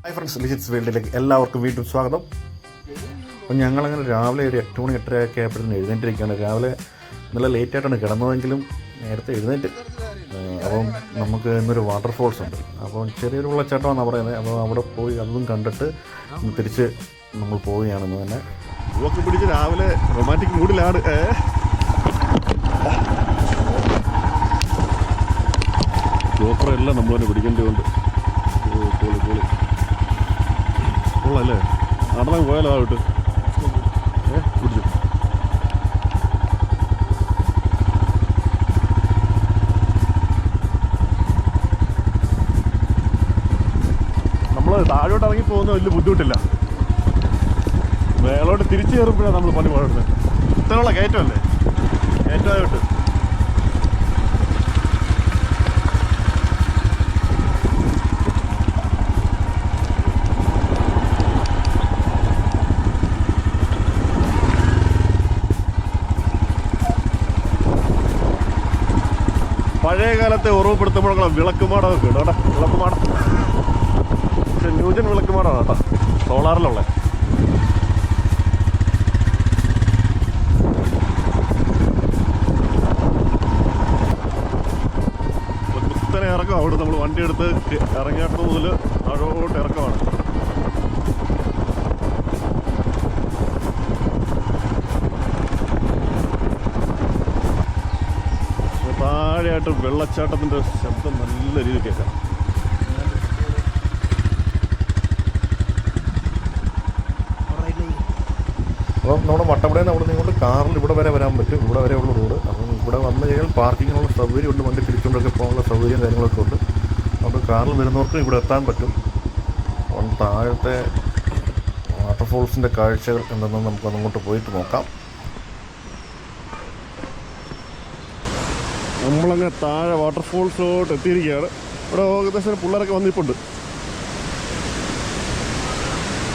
Hi friends, ലിജിറ്റ്സ് വേൾഡിലേക്ക് എല്ലാവർക്കും വീണ്ടും സ്വാഗതം. അപ്പം ഞങ്ങളങ്ങനെ രാവിലെ ഒരു 8 മണി 8:30 ആയപ്പോഴത്തേന് എഴുന്നേറ്റിരിക്കുകയാണ്. രാവിലെ നല്ല ലേറ്റായിട്ടാണ് കിടന്നതെങ്കിലും നേരത്തെ എഴുന്നേറ്റ്. അപ്പം നമുക്ക് ഇന്നൊരു വാട്ടർഫോൾസ് ഉണ്ട്. അപ്പം ചെറിയൊരു വെള്ളച്ചാട്ടമാണ് പറയുന്നത്. അപ്പോൾ അവിടെ പോയി അതും കണ്ടിട്ട് തിരിച്ച് നമ്മൾ പോവുകയാണെന്ന് തന്നെ. പൂവൊക്കെ പിടിച്ച് രാവിലെ റൊമാൻറ്റിക് മൂഡിലാണ്. ബ്ലോക്കറെല്ലാം നമ്മൾ തന്നെ പിടിക്കേണ്ടതുണ്ട്. കൊള്ളല്ലേ, നടന്നങ്ങ് പോയാലോ ആയിട്ട് പിടിച്ചു. നമ്മൾ താഴോട്ട് ഇറങ്ങി പോകുന്ന വലിയ ബുദ്ധിമുട്ടില്ല. മേലോട്ട് തിരിച്ചു കയറുമ്പോഴാണ് നമ്മൾ പണി പാടുന്നത്. ഇത്രയുള്ള കയറ്റമല്ലേ, കയറ്റമായിട്ട് പഴയ കാലത്തെ ഓർമ്മപ്പെടുത്തുമ്പോഴുള്ള വിളക്കുമാടമൊക്കെ ഉണ്ട് കേട്ടോ. വിളക്കുമാടം പക്ഷെ ന്യൂജൻ വിളക്കുമാടമാണ് കേട്ടോ, സോളാറിലുള്ള. കുത്തനെ ഇറക്കം. അവിടെ നമ്മൾ വണ്ടി എടുത്ത് ഇറങ്ങിയിട്ട് മുതൽ താഴോട്ട് ഇറക്കമാണ്. താഴെയായിട്ട് വെള്ളച്ചാട്ടത്തിൻ്റെ ശബ്ദം നല്ല രീതിയിൽ കേൾക്കാം. അപ്പം നമ്മുടെ മട്ടമ്പടയിൽ നിന്ന് അവിടെ നിന്ന് ഇങ്ങോട്ട് കാറിൽ ഇവിടെ വരെ വരാൻ പറ്റും. ഇവിടെ വരെ ഉള്ള റോഡ്. അപ്പം ഇവിടെ വന്നു കഴിഞ്ഞാൽ പാർക്കിങ്ങിനുള്ള സൗകര്യമുണ്ട്, വണ്ടി തിരിച്ചുകൊണ്ടൊക്കെ പോകാനുള്ള സൗകര്യം കാര്യങ്ങളൊക്കെ ഉണ്ട്. അപ്പോൾ കാറിൽ വരുന്നവർക്കും ഇവിടെ എത്താൻ പറ്റും. അപ്പം താഴത്തെ വാട്ടർഫോൾസിൻ്റെ കാഴ്ചകൾ എന്തെന്ന് നമുക്ക് അങ്ങോട്ട് പോയിട്ട് നോക്കാം. നമ്മളങ്ങനെ താഴെ വാട്ടർഫോൾസിലോട്ട് എത്തിയിരിക്കുകയാണ്. ഇവിടെ ഏകദേശം പിള്ളേരൊക്കെ വന്നിപ്പുണ്ട്.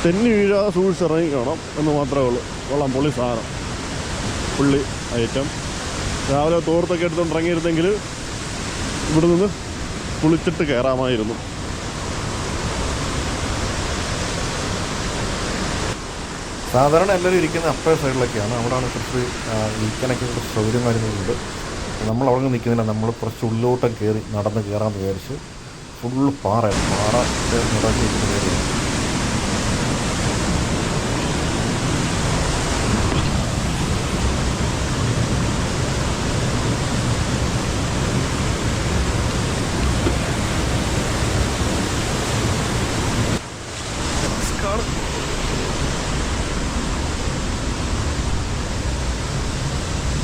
തെന്നി വീഴാതെ സൂക്ഷിച്ചിറങ്ങി കാണാം എന്ന് മാത്രമേ ഉള്ളൂ. കൊള്ളാം, പൊള്ളി സാധനം, പുള്ളി ഐറ്റം. രാവിലെ തോർത്തൊക്കെ എടുത്തുകൊണ്ട് ഇറങ്ങിയിരുന്നെങ്കിൽ ഇവിടെ നിന്ന് കുളിച്ചിട്ട് കയറാമായിരുന്നു. സാധാരണ എല്ലാവരും ഇരിക്കുന്ന അപ്പർ സൈഡിലൊക്കെയാണ്. അവിടെയാണ് കുറച്ച് ഇരിക്കാനൊക്കെ കുറച്ച് സൗകര്യം കാര്യങ്ങളുണ്ട്. നമ്മൾ അവിടെ നിൽക്കുന്നില്ല, നമ്മൾ കുറച്ച് ഉള്ളിലോട്ടൊക്കെ കയറി നടന്ന് കയറാമെന്ന് വിചാരിച്ച്. ഫുള്ള് പാറ നിറഞ്ഞ് നിൽക്കുന്ന ഏരിയയാണ്.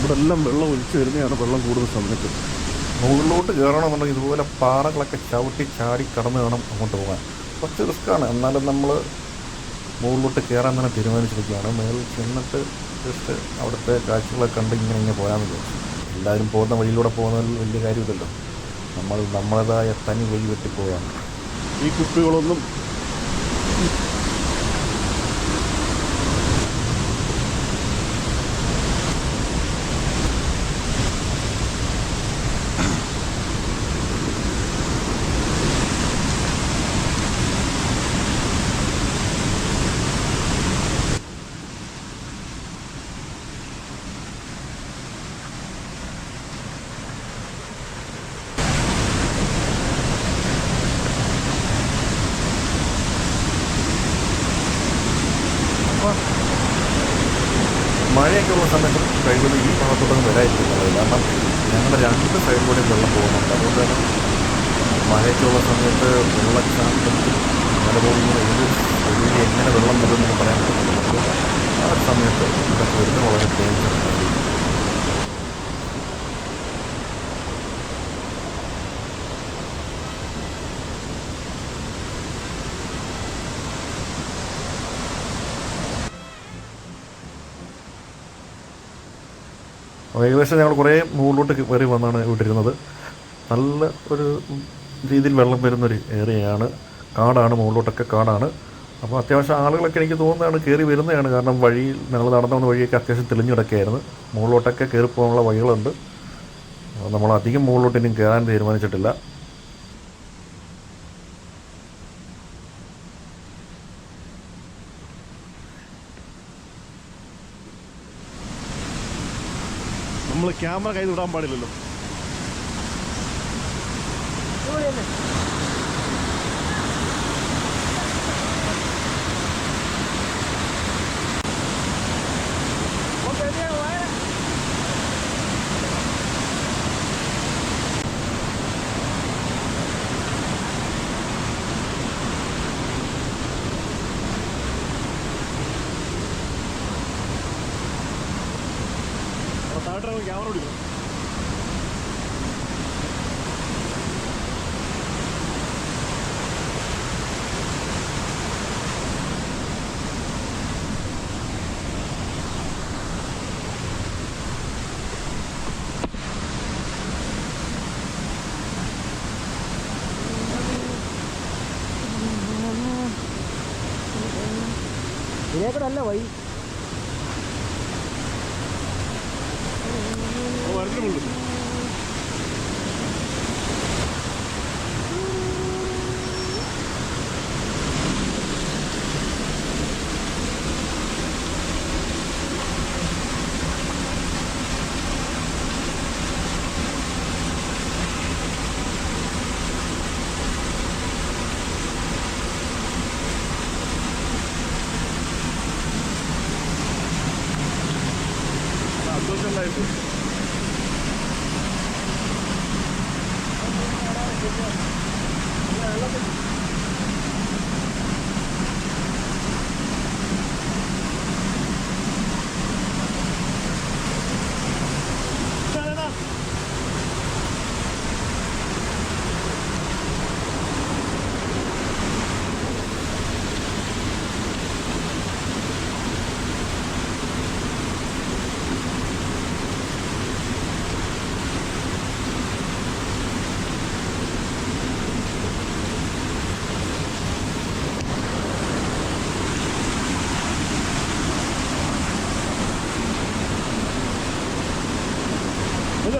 ഇവിടെ എല്ലാം വെള്ളം ഒലിച്ചു വരുന്നതാണ് വെള്ളം കൂടുതൽ സമയത്ത്. മുകളിലോട്ട് കയറണമെന്നുണ്ടെങ്കിൽ ഇതുപോലെ പാറകളൊക്കെ ചവിട്ടി ചാടി കടന്ന് വേണം അങ്ങോട്ട് പോകാൻ. കുറച്ച് റിസ്ക്കാണ്, എന്നാലും നമ്മൾ മുകളിലോട്ട് കയറാൻ തന്നെ തീരുമാനിച്ചിരിക്കുകയാണ്. മേളിൽ ചെന്നിട്ട് ജസ്റ്റ് അവിടുത്തെ കാഴ്ചകളൊക്കെ കണ്ട് ഇങ്ങനെ പോകാമെന്ന് വിചാരിച്ചു. എല്ലാവരും പോകുന്ന വഴിയിലൂടെ പോകുന്നതിൽ വലിയ കാര്യമില്ലല്ലോ. നമ്മൾ നമ്മളേതായ തനി വഴി വെട്ടി പോവുകയാണ്. ഈ കുപ്പികളൊന്നും മഴയൊക്കെ ഉള്ള സമയത്ത് കഴിവത് ഈ ഭാഗത്തോട്ടൊന്നും വരാതിരിക്കുന്നത്. കാരണം ഞങ്ങളുടെ രണ്ട് സൈഡിലൂടെയും വെള്ളം പോകുന്നുണ്ട്. അതുകൊണ്ട് തന്നെ മഴയൊക്കെ ഉള്ള സമയത്ത് വെള്ളച്ചാട്ടത്തിൽ നിലപോകുന്ന ഏത് വഴി എങ്ങനെ വെള്ളം വരുമെന്ന് പറയാൻ പറ്റും. നമുക്ക് ആ ഒരു സമയത്ത് ഇതൊക്കെ വരുന്നത് വളരെ ഡേഞ്ചറാണ്. ഏകദേശം ഞങ്ങൾ കുറേ മുകളിലോട്ട് കയറി വന്നാണ് വിട്ടിരുന്നത്. നല്ല ഒരു രീതിയിൽ വെള്ളം വരുന്നൊരു ഏരിയയാണ്, കാടാണ്, മുകളിലോട്ടൊക്കെ കാടാണ്. അപ്പോൾ അത്യാവശ്യം ആളുകളൊക്കെ എനിക്ക് തോന്നുന്നതാണ് കയറി വരുന്നതാണ്. കാരണം വഴിയിൽ ഞങ്ങൾ നടന്നു വന്ന വഴിയൊക്കെ അത്യാവശ്യം തെളിഞ്ഞു കിടക്കുകയായിരുന്നു. മുകളിലോട്ടൊക്കെ കയറി പോകാനുള്ള വഴികളുണ്ട്. നമ്മളധികം മുകളിലോട്ട് ഇനിയും കയറാൻ തീരുമാനിച്ചിട്ടില്ല. നമ്മൾ ക്യാമറ കയ്യിൽ വിടാൻ പാടില്ലല്ലോ. താഴെ ക്യാമറ പിടിക്കണം. ഇതിലേക്കല്ല വഴി വരണ്ടുമുണ്ട്. സന്തോഷമുണ്ടായിരുന്നു.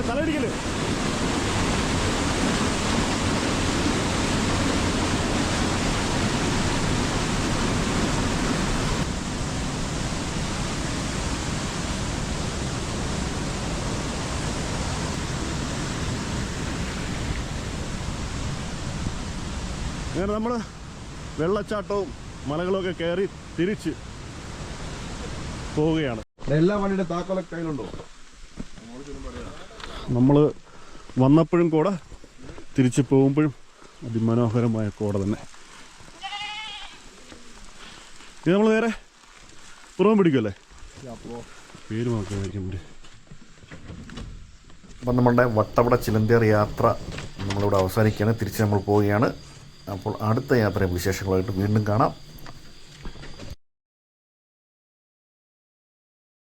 തലയിടിക്കല്. അങ്ങനെ നമ്മൾ വെള്ളച്ചാട്ടവും മലകളൊക്കെ കയറി തിരിച്ച് പോവുകയാണ്. എല്ലാ വണ്ടിയുടെ താക്കോലൊക്കെ കയ്യിലുണ്ടോ? നമ്മൾ വന്നപ്പോഴും കോട, തിരിച്ച് പോകുമ്പോഴും അതിമനോഹരമായ കോട തന്നെ. ഇത് നമ്മൾ നേരെ പുറമെ പിടിക്കുമല്ലേ? പേര് നോക്കാൻ വേണ്ടി. അപ്പം നമ്മളുടെ വട്ടവട ചിലന്തേർ യാത്ര നമ്മളിവിടെ അവസാനിക്കുകയാണ്. തിരിച്ച് നമ്മൾ പോവുകയാണ്. അപ്പോൾ അടുത്ത യാത്ര വിശേഷങ്ങളായിട്ട് വീണ്ടും കാണാം.